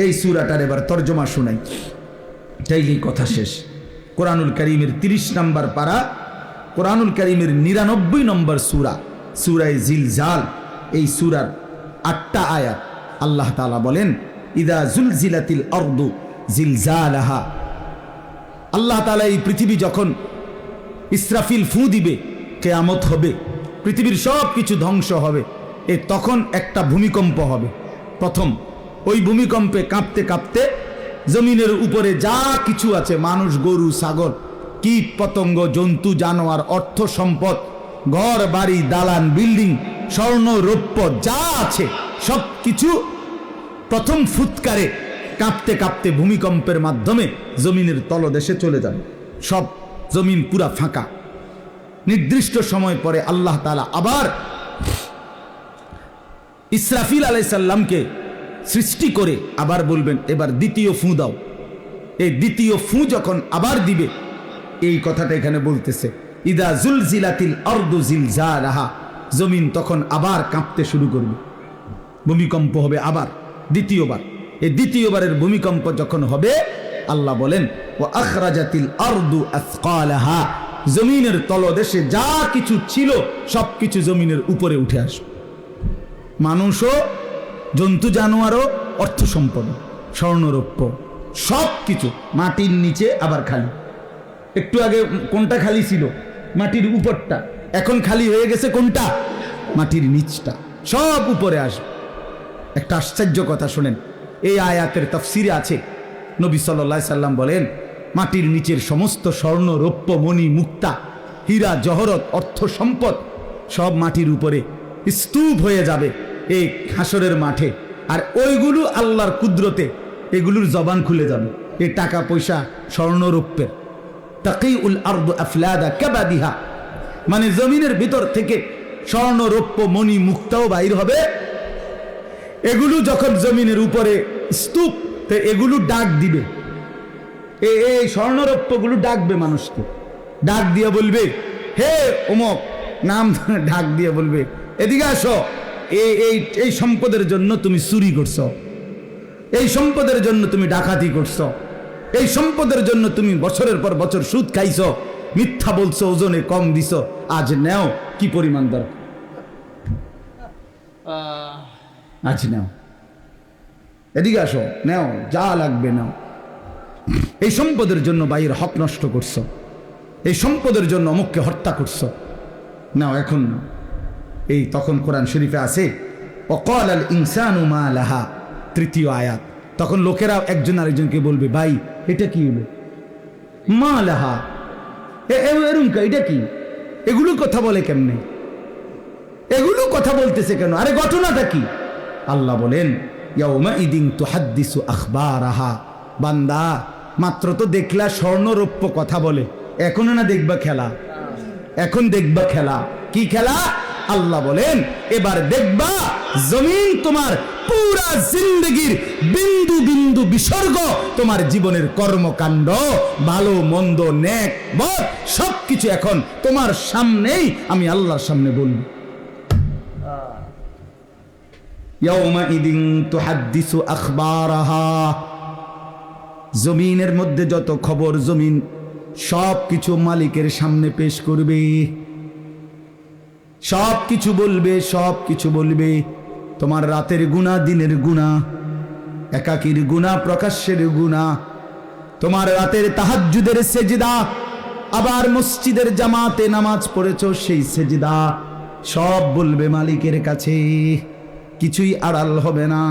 এই সূরাটার এবার তর্জমা শোনাই, তাইলেই কথা শেষ। কোরআনুল কারীমের 30 নম্বর পারা, কোরআনুল কারীমের 99 নম্বর সূরা, সূরা জিলজাল। এই সূরার 8টা আয়াত। আল্লাহ তাআলা বলেন, ইদা জুলজিলাতিল আরদু জিলজালাহা। আল্লাহ তাআলা এই পৃথিবী যখন ইসরাফিল ফু দিবে, কিয়ামত হবে, পৃথিবীর সব কিছু ধ্বংস হবে, তখন একটা ভূমিকম্প হবে। প্রথম ওই ভূমিকম্পে কাঁপতে কাঁপতে জমিনের উপরে যা কিছু আছে, মানুষ, গরু, ছাগল, কীট পতঙ্গ, জন্তু জানোয়ার, অর্থ সম্পদ, ঘর বাড়ি, দালান, বিল্ডিং, স্বর্ণ রৌপ্য যা আছে সব কিছু প্রথম ফুৎকারে কাঁপতে কাঁপতে ভূমিকম্পের মাধ্যমে জমিনের তলদেশে চলে যাবে। সব জমিন পুরা ফাঁকা। নির্দিষ্ট সময় পরে আল্লাহ তাআলা আবার ইসরাফিল আলাইহিস সালামকে সৃষ্টি করে আবার বলবেন, এবার দ্বিতীয় ফু দাও। এই দ্বিতীয় ফু যখন আবার দিবে, এই কথাটা এখানে বলতেছে, ইদা জুলজিলাতিল আরদু জিলজালাহা। জমিন তখন আবার কাঁপতে শুরু করবে, ভূমিকম্প হবে আবার দ্বিতীয়বার। এই দ্বিতীয়বারের ভূমিকম্প যখন হবে, আল্লাহ বলেন, ওয়া আখরাজাতিল আরদু আসকালাহা। জমিনের তলদেশে যা কিছু ছিল সবকিছু জমিনের উপরে উঠে আসবে। মানুষও, জন্তু জানোয়ারও, অর্থ সম্পদ, স্বর্ণরৌপ্য সব কিছু মাটির নিচে আবার খালি। একটু আগে কোনটা খালি ছিল? মাটির উপরটা। এখন খালি হয়ে গেছে কোনটা? মাটির নিচটা। সব উপরে আসবে। একটা আশ্চর্য কথা শোনেন, এই আয়াতের তাফসিরে আছে, নবী সাল্লাল্লাহু আলাইহি সাল্লাম বলেন, মাটির নিচের সমস্ত স্বর্ণ রৌপ্য মণি মুক্তা হীরা জহরত অর্থ সম্পদ সব মাটির উপরে স্তূপ হয়ে যাবে এই হাসরের মাঠে। আর ওইগুলো আল্লাহর কুদরতে এগুলোর জবান খুলে যাবে। এই টাকা পয়সা স্বর্ণ রৌপ্যের তাকিউল আরদু আফলাদা কাবাদিহা, মানে জমিনের ভিতর থেকে স্বর্ণ রৌপ্য মণি মুক্তাও বাইর হবে। এগুলো যখন জমিনের উপরে স্তূপ, তো এগুলো ডাক দিবে। এই স্বর্ণরৌপ্যগুলো ডাকবে মানুষকে, ডাক দিয়ে বলবে, হে অমুক, নাম ডাক দিয়ে বলবে, এদিকে আসো। এই সম্পদের জন্য তুমি চুরি করছো, এই সম্পদের জন্য তুমি ডাকাতি করছো, এই সম্পদের জন্য তুমি বছরের পর বছর সুদ খাইছো, মিথ্যা বলছো, ওজনে কম দিছো, আজ নেও কি পরিমাণ দরকার, আজ নাও, এদিকে আসো, নেও যা লাগবে নাও। এই সম্পদের জন্য ভাইয়ের হক নষ্ট করছো, এই সম্পদের জন্য অমুককে হত্যা করছো, নাও এখন নাও। এই তখন কোরআন শরীফে আছে, ওয়াকালাল ইনসানু মা লাহা, 3য় আয়াত। তখন লোকেরা একজন আরেকজনকে বলবে, ভাই এটা কি হলো? মা লাহা, এরুমকা, এটা কি? এগুলো কথা বলে কেমনে? এগুলো কথা বলতেছে কেন? আরে ঘটনাটা কি? আল্লাহ বলেন, ইয়াউমাইদিন তুহাদ্দিসু আখবারাহা। বান্দা, মাত্র তো দেখলা স্বর্ণরৌপ্য কথা বলে, এখনো না দেখবা খেলা? এখন দেখবা খেলা। কি খেলা? আল্লাহ বলেন, এবার দেখবা জমিন তোমার পুরা জিন্দেগির বিন্দু বিন্দু বিসর্গ, তোমার জীবনের কর্মকাণ্ড, ভালো মন্দ, নেক বদ সবকিছু এখন তোমার সামনেই আমি আল্লাহর সামনে বলবো। ইয়াউমাইদিন তুহাদ্দিসু আখবারাহা। জমিনের মধ্যে যত খবর, জমিন সব কিছু মালিকের সামনে পেশ করবে, সব কিছু বলবে, সব কিছু বলবে। তোমার রাতের গুনাহ, দিনের গুনাহ, একাকীর গুনাহ, প্রকাশ্যের গুনাহ, তোমার রাতের তাহাজ্জুদের সেজদা, আবার মসজিদের জামাতে নামাজ পড়েছো সেই সেজদা, সব বলবে মালিকের কাছে, কিছুই আড়াল হবে না।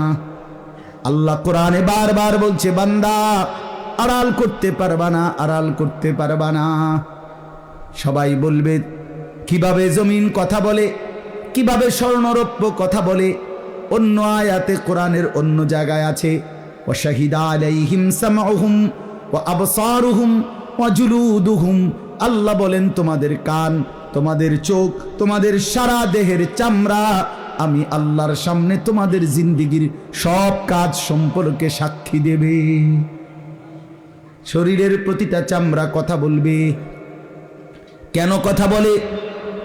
আল্লাহ কোরআনে বারবার বলছে, বান্দা আড়াল করতে পারবা না, আড়াল করতে পারবা না। সবাই বলবে, কিভাবে জমিন কথা বলে, কিভাবে স্বর্ণরৌপ্য কথা বলে। অন্য আয়াতে কোরআনের অন্য জায়গায় আছে, ওয়া শাহিদা আলাইহিম সামউহুম ওয়া আবসারুহুম ওয়া জুলুদুহুম। আল্লাহ বলেন, তোমাদের কান, তোমাদের চোখ, তোমাদের সারা দেহের চামড়া আমি আল্লাহর সামনে তোমাদের জিন্দেগির সব কাজ সম্পর্কে সাক্ষী দেবে। শরীরের প্রতিটা চামড়া কথা বলবে। কেন কথা বলে,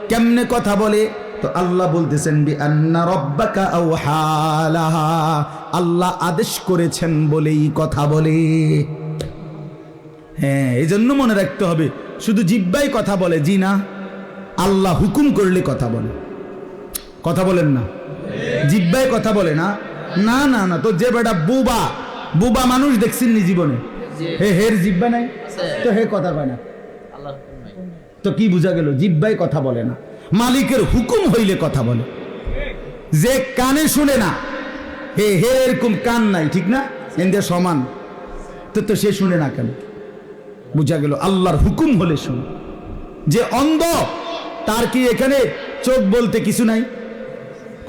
কেমনে কথা বলে? তো আল্লাহ বলতেছেন বি আন্না রাব্বাকা আওহালাহা, আল্লাহ আদেশ করেছেন বলেই কথা বলে। হ্যাঁ, এই জন্য মনে রাখতে হবে শুধু জিহ্বায় কথা বলে জি না, আল্লাহ হুকুম করলে কথা বলে। কথা বলেন না, জিহ্বায় কথা বলে না। না না না, তো যে বেটা বুবা বুবা মানুষ দেখছেন নি জীবনে, হে হের জিহ্বা নাই তো হে কথা কয় না, তো কি বুঝা গেল? জিহ্বায় কথা বলে না, মালিকের হুকুম হইলে কথা বলে। যে কানে শুনে না, হে হে এরকম কান নাই, ঠিক না, এদের সমান, তো সে শুনে না কেন? বুঝা গেল আল্লাহর হুকুম হলে শুনে। যে অন্ধ, তার কি এখানে চোখ বলতে কিছু নাই?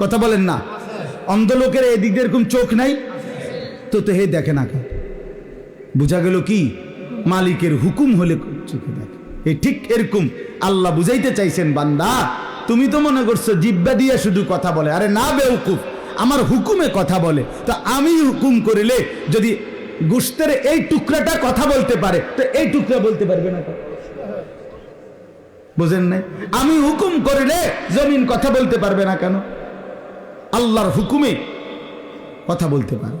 কথা বলেন না, অন্ধ লোকের এদিক দিয়ে এরকম চোখ নাই, তো হে দেখে না কেন? বুঝা গেল কি মালিকের হুকুম হলে চোখে দেখে। এই ঠিক এরকম আল্লাহ বুঝাইতে চাইছেন, বান্দা তুমি তো মনে করছো জিহ্বা দিয়ে শুধু কথা বলে, আরে না বেউকুফ, আমার হুকুমে কথা বলে। তো আমি হুকুম করিলে যদি গোশতের এই টুকরাটা কথা বলতে পারে, তো এই টুকরা বলতে পারবে না? বুঝেন নাই? আমি হুকুম করিলে জমিন কথা বলতে পারবে না কেন? আল্লাহর হুকুমে কথা বলতে পারে।